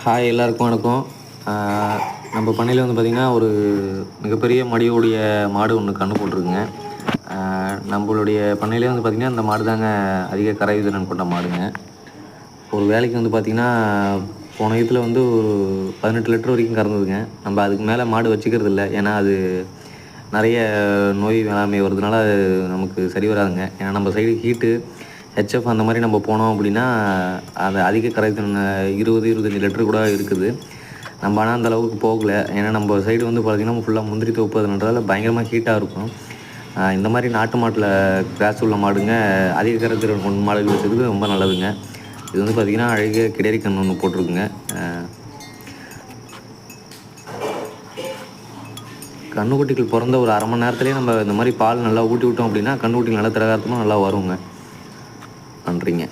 Hi எல்லாருக்கும் வணக்கம். நம்ம பண்ணையில் வந்து பார்த்திங்கன்னா ஒரு மிகப்பெரிய மடியுடைய மாடு ஒன்று கன்று போட்டிருக்குங்க. நம்மளுடைய பண்ணையிலே வந்து பார்த்திங்கன்னா இந்த மாடு தாங்க அதிக கறவை திறன் கொண்ட மாடுங்க. ஒரு வேலைக்கு வந்து பார்த்திங்கன்னா போன இதில் வந்து ஒரு 18 லிட்டர் வரைக்கும் கறந்ததுங்க. நம்ம அதுக்கு மேலே மாடு வச்சுக்கிறது இல்லை. ஏன்னா அது நிறைய நோய் மேலாண்மை வருதுனால அது நமக்கு சரி வராதுங்க. ஏன்னா நம்ம சைடு ஹீட்டு ஹெச்எஃப் அந்த மாதிரி நம்ம போனோம் அப்படின்னா அது அதிக கரைத்திறன் 25 லிட்டர் கூட இருக்குது. நம்ம ஆனால் அந்த அளவுக்கு போகலை. ஏன்னா நம்ம சைடு வந்து பார்த்திங்கன்னா ஃபுல்லாக முந்திரி தோப்புன்றதால பயங்கரமாக ஹீட்டாக இருக்கும். இந்த மாதிரி நாட்டு மாட்டில் கிராஸ் உள்ள மாடுங்க அதிக கரைத்திறன் கொண்ட மாடுகள் வச்சுக்கிறது ரொம்ப நல்லதுங்க. இது வந்து பார்த்திங்கன்னா அழகிய கிடரி கன்று ஒன்று போட்டிருக்குங்க. கன்றுக்குட்டிகள் பிறந்த ஒரு அரை மணி நேரத்துலேயே நம்ம இந்த மாதிரி பால் நல்லா ஊட்டி விட்டோம் அப்படின்னா கன்றுக்குட்டிகள் நல்லா திரகாரத்தமாக நல்லா வருங்க. நன்றிங்க.